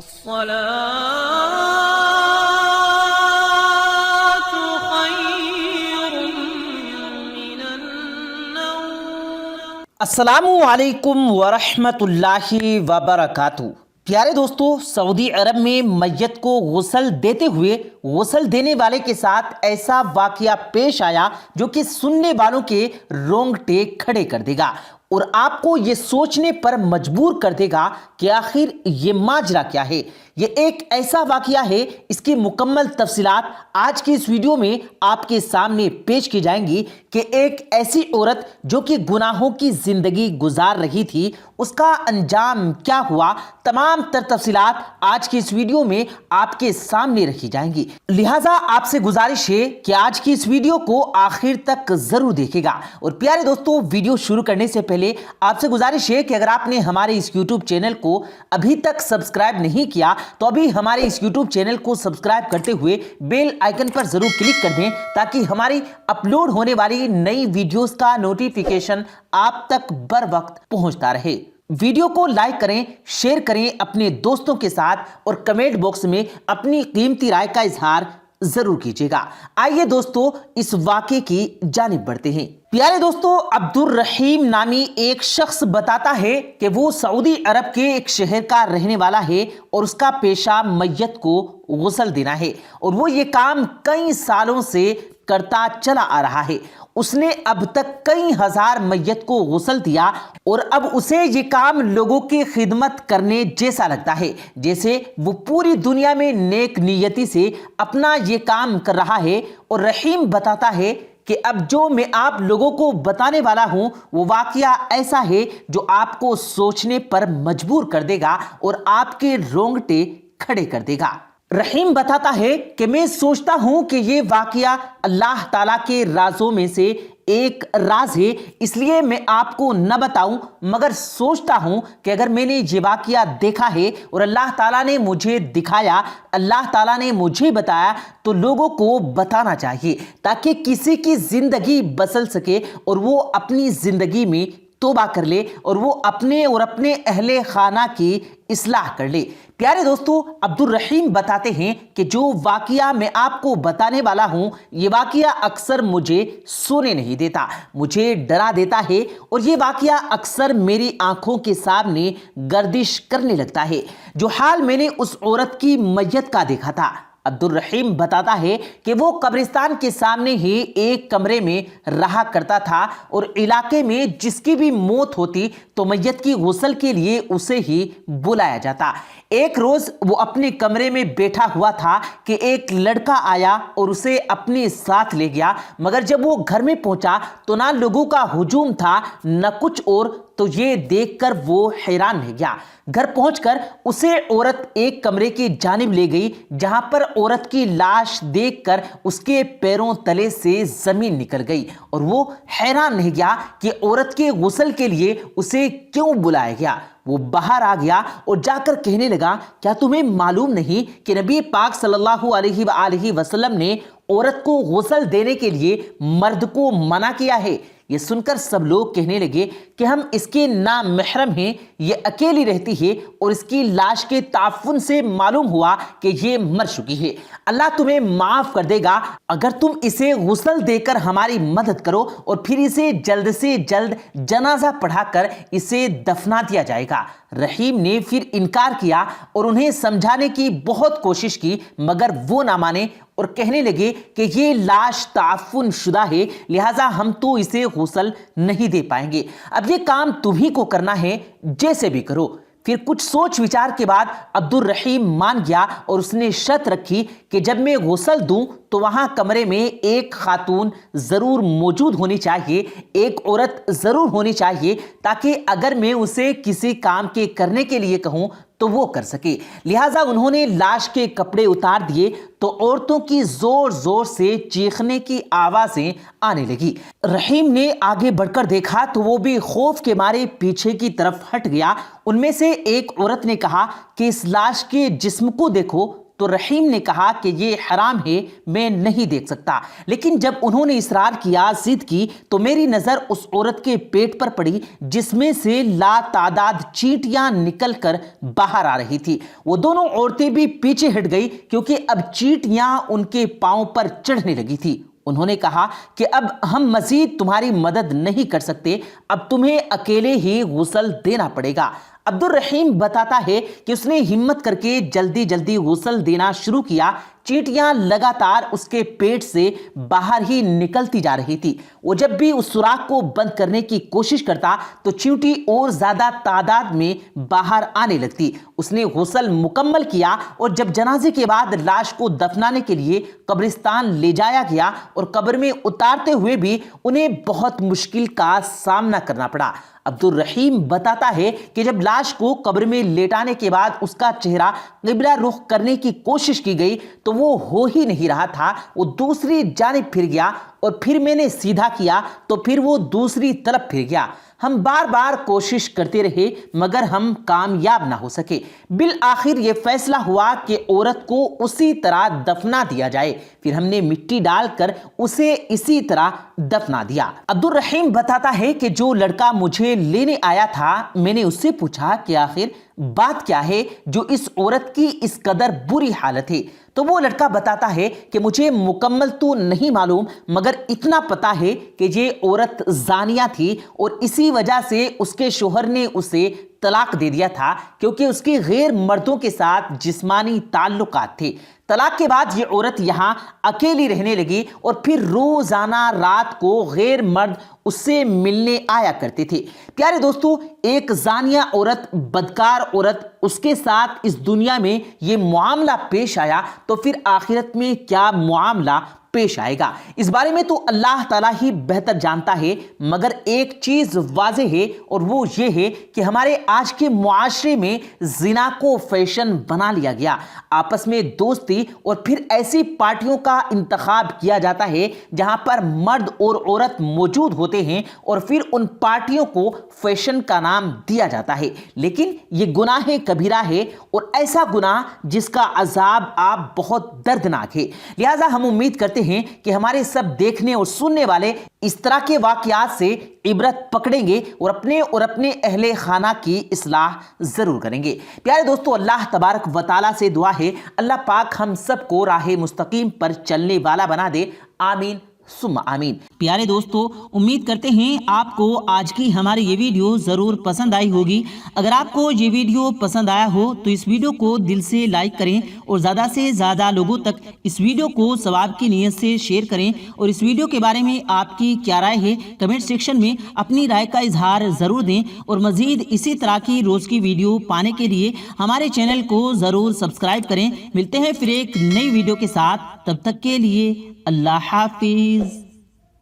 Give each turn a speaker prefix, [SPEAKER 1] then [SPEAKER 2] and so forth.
[SPEAKER 1] الصلاة خير من النوم۔
[SPEAKER 2] السلام علیکم ورحمۃ اللہ وبرکاتہ۔ پیارے دوستو، سعودی عرب میں میت کو غسل دیتے ہوئے غسل دینے والے کے ساتھ ایسا واقعہ پیش آیا جو کہ سننے والوں کے رونگٹے کھڑے کر دے گا اور آپ کو یہ سوچنے پر مجبور کر دے گا کہ آخر یہ ماجرا کیا ہے۔ یہ ایک ایسا واقعہ ہے، اس کی مکمل تفصیلات آج کی اس ویڈیو میں آپ کے سامنے پیش کی جائیں گی کہ ایک ایسی عورت جو کہ گناہوں کی زندگی گزار رہی تھی، اس کا انجام کیا ہوا، تمام تر تفصیلات آج کی اس ویڈیو میں آپ کے سامنے رکھی جائیں گی۔ لہٰذا آپ سے گزارش ہے کہ آج کی اس ویڈیو کو آخر تک ضرور دیکھے گا۔ اور پیارے دوستو، ویڈیو شروع کرنے سے پہلے آپ سے گزارش ہے کہ اگر آپ نے ہمارے اس یوٹیوب چینل کو ابھی تک سبسکرائب نہیں کیا تو ابھی ہمارے اس یوٹیوب چینل کو سبسکرائب کرتے ہوئے بیل آئیکن پر ضرور کلک کر دیں تاکہ ہماری اپلوڈ ہونے والی نئی ویڈیوز کا نوٹیفیکیشن آپ تک بر وقت پہنچتا رہے۔ ویڈیو کو لائک کریں، شیئر کریں اپنے دوستوں کے ساتھ اور کمنٹ باکس میں اپنی قیمتی رائے کا اظہار ضرور کیجیے گا۔ آئیے دوستو اس واقعے کی جانب بڑھتے ہیں۔ پیارے دوستو، عبد الرحیم نامی ایک شخص بتاتا ہے کہ وہ سعودی عرب کے ایک شہر کا رہنے والا ہے اور اس کا پیشہ میت کو غسل دینا ہے، اور وہ یہ کام کئی سالوں سے کرتا چلا آ رہا ہے۔ اس نے اب تک کئی ہزار میت کو غسل دیا اور اب اسے یہ کام لوگوں کی خدمت کرنے جیسا لگتا ہے، جیسے وہ پوری دنیا میں نیک نیتی سے اپنا یہ کام کر رہا ہے۔ اور رحیم بتاتا ہے کہ اب جو میں آپ لوگوں کو بتانے والا ہوں وہ واقعہ ایسا ہے جو آپ کو سوچنے پر مجبور کر دے گا اور آپ کے رونگٹے کھڑے کر دے گا۔ رحیم بتاتا ہے کہ میں سوچتا ہوں کہ یہ واقعہ اللہ تعالیٰ کے رازوں میں سے ایک راز ہے، اس لیے میں آپ کو نہ بتاؤں، مگر سوچتا ہوں کہ اگر میں نے یہ واقعہ دیکھا ہے اور اللہ تعالیٰ نے مجھے دکھایا، اللہ تعالیٰ نے مجھے بتایا، تو لوگوں کو بتانا چاہیے تاکہ کسی کی زندگی بدل سکے اور وہ اپنی زندگی میں توبہ کر لے اور وہ اپنے اور اپنے اہل خانہ کی اصلاح کر لے۔ پیارے دوستو، عبد الرحیم بتاتے ہیں کہ جو واقعہ میں آپ کو بتانے والا ہوں یہ واقعہ اکثر مجھے سونے نہیں دیتا، مجھے ڈرا دیتا ہے، اور یہ واقعہ اکثر میری آنکھوں کے سامنے گردش کرنے لگتا ہے، جو حال میں نے اس عورت کی میت کا دیکھا تھا۔ عبد الرحیم بتاتا ہے کہ وہ قبرستان کے سامنے ہی ایک کمرے میں رہا کرتا تھا اور علاقے میں جس کی بھی موت ہوتی تو میت کی غسل کے لیے اسے ہی بلایا جاتا۔ ایک روز وہ اپنے کمرے میں بیٹھا ہوا تھا کہ ایک لڑکا آیا اور اسے اپنے ساتھ لے گیا، مگر جب وہ گھر میں پہنچا تو نہ لوگوں کا ہجوم تھا نہ کچھ اور، تو یہ دیکھ کر وہ حیران رہ گیا۔ گھر پہنچ کر اسے عورت ایک کمرے کی جانب لے گئی جہاں پر عورت کی لاش دیکھ کر اس کے پیروں تلے سے زمین نکل گئی، اور وہ حیران رہ گیا کہ عورت کے غسل کے لیے اسے کیوں بلایا گیا۔ وہ باہر آ گیا اور جا کر کہنے لگا، کیا تمہیں معلوم نہیں کہ نبی پاک صلی اللہ علیہ وآلہ وسلم نے عورت کو غسل دینے کے لیے مرد کو منع کیا ہے؟ یہ سن کر سب لوگ کہنے لگے کہ ہم اس کے نامحرم ہیں، یہ اکیلی رہتی ہے اور اس کی لاش کے تعفن سے معلوم ہوا کہ یہ مر چکی ہے۔ اللہ تمہیں معاف کر دے گا اگر تم اسے غسل دے کر ہماری مدد کرو، اور پھر اسے جلد سے جلد جنازہ پڑھا کر اسے دفنا دیا جائے گا۔ رحیم نے پھر انکار کیا اور انہیں سمجھانے کی بہت کوشش کی، مگر وہ نہ مانے اور کہنے لگے کہ یہ لاش تعفن شدہ ہے، لہٰذا ہم تو اسے غسل نہیں دے پائیں گے، اب یہ کام تمہیں کو کرنا ہے، جیسے بھی کرو۔ پھر کچھ سوچ وچار کے بعد عبد الرحیم مان گیا اور اس نے شرط رکھی کہ جب میں غسل دوں تو وہاں کمرے میں ایک خاتون ضرور موجود ہونی چاہیے، ایک عورت ضرور ہونی چاہیے، تاکہ اگر میں اسے کسی کام کے کرنے کے لیے کہوں تو وہ کر سکے۔ لہٰذا انہوں نے لاش کے کپڑے اتار دیے تو عورتوں کی زور زور سے چیخنے کی آوازیں آنے لگی۔ رحیم نے آگے بڑھ کر دیکھا تو وہ بھی خوف کے مارے پیچھے کی طرف ہٹ گیا۔ ان میں سے ایک عورت نے کہا کہ اس لاش کے جسم کو دیکھو تو رحیم نے کہا کہ یہ حرام ہے، میں نہیں دیکھ سکتا۔ لیکن جب انہوں نے اصرار کیا، ضد کی، تو میری نظر اس عورت کے پیٹ پر پڑی جس میں سے لا تعداد چیٹیاں نکل کر باہر آ رہی تھی۔ وہ دونوں عورتیں بھی پیچھے ہٹ گئی کیونکہ اب چیٹیاں ان کے پاؤں پر چڑھنے لگی تھی۔ انہوں نے کہا کہ اب ہم مزید تمہاری مدد نہیں کر سکتے، اب تمہیں اکیلے ہی غسل دینا پڑے گا۔ عبد الرحیم بتاتا ہے کہ اس نے ہمت کر کے جلدی جلدی غسل دینا شروع کیا۔ چیٹیاں لگاتار اس کے پیٹ سے باہر ہی نکلتی جا رہی تھی۔ وہ جب بھی اس سوراخ کو بند کرنے کی کوشش کرتا تو چیونٹی اور زیادہ تعداد میں باہر آنے لگتی۔ اس نے غسل مکمل کیا اور جب جنازے کے بعد لاش کو دفنانے کے لیے قبرستان لے جایا گیا اور قبر میں اتارتے ہوئے بھی انہیں بہت مشکل کا سامنا کرنا پڑا۔ عبد الرحیم بتاتا ہے کہ جب لاش کو قبر میں لیٹانے کے بعد اس کا چہرہ قبلہ رخ کرنے کی کوشش کی گئی تو وہ ہو ہی نہیں رہا تھا، وہ دوسری جانب پھر گیا، اور پھر میں نے سیدھا کیا تو پھر وہ دوسری طرف پھر گیا۔ ہم بار بار کوشش کرتے رہے مگر ہم کامیاب نہ ہو سکے۔ بالآخر یہ فیصلہ ہوا کہ عورت کو اسی طرح دفنا دیا جائے۔ پھر ہم نے مٹی ڈال کر اسے اسی طرح دفنا دیا۔ عبد الرحیم بتاتا ہے کہ جو لڑکا مجھے لینے آیا تھا، میں نے اس سے پوچھا کہ آخر بات کیا ہے جو اس عورت کی اس قدر بری حالت ہے؟ تو وہ لڑکا بتاتا ہے کہ مجھے مکمل تو نہیں معلوم مگر اتنا پتا ہے کہ یہ عورت زانیہ تھی اور اسی وجہ سے اس کے شوہر نے اسے طلاق دے دیا تھا کیونکہ اس کے غیر مردوں کے ساتھ جسمانی تعلقات تھے۔ طلاق کے بعد یہ عورت یہاں اکیلی رہنے لگی اور پھر روزانہ رات کو غیر مرد اس سے ملنے آیا کرتے تھے۔ پیارے دوستو، ایک زانیہ عورت، بدکار عورت، اس کے ساتھ اس دنیا میں یہ معاملہ پیش آیا تو پھر آخرت میں کیا معاملہ پیش آئے گا، اس بارے میں تو اللہ تعالیٰ ہی بہتر جانتا ہے۔ مگر ایک چیز واضح ہے اور وہ یہ ہے کہ ہمارے آج کے معاشرے میں زنا کو فیشن بنا لیا گیا۔ آپس میں دوستی اور پھر ایسی پارٹیوں کا انتخاب کیا جاتا ہے جہاں پر مرد اور عورت موجود ہوتے ہیں اور پھر ان پارٹیوں کو فیشن کا نام دیا جاتا ہے۔ لیکن یہ گناہ کبیرہ ہے اور ایسا گناہ جس کا عذاب آپ بہت دردناک ہے۔ لہٰذا ہم امید کرتے ہیں کہ ہمارے سب دیکھنے اور سننے والے اس طرح کے واقعات سے عبرت پکڑیں گے اور اپنے اہل خانہ کی اصلاح ضرور کریں گے۔ پیارے دوستو، اللہ تبارک و تعالیٰ سے دعا ہے اللہ پاک ہم سب کو راہ مستقیم پر چلنے والا بنا دے، آمین ثم آمین۔ پیارے دوستو، امید کرتے ہیں آپ کو آج کی ہماری یہ ویڈیو ضرور پسند آئی ہوگی۔ اگر آپ کو یہ ویڈیو پسند آیا ہو تو اس ویڈیو کو دل سے لائک کریں اور زیادہ سے زیادہ لوگوں تک اس ویڈیو کو ثواب کی نیت سے شیئر کریں، اور اس ویڈیو کے بارے میں آپ کی کیا رائے ہے کمنٹ سیکشن میں اپنی رائے کا اظہار ضرور دیں، اور مزید اسی طرح کی روز کی ویڈیو پانے کے لیے ہمارے چینل کو ضرور سبسکرائب کریں۔ ملتے ہیں پھر ایک نئی ویڈیو کے ساتھ، تب تک کے لیے اللہ حافظ۔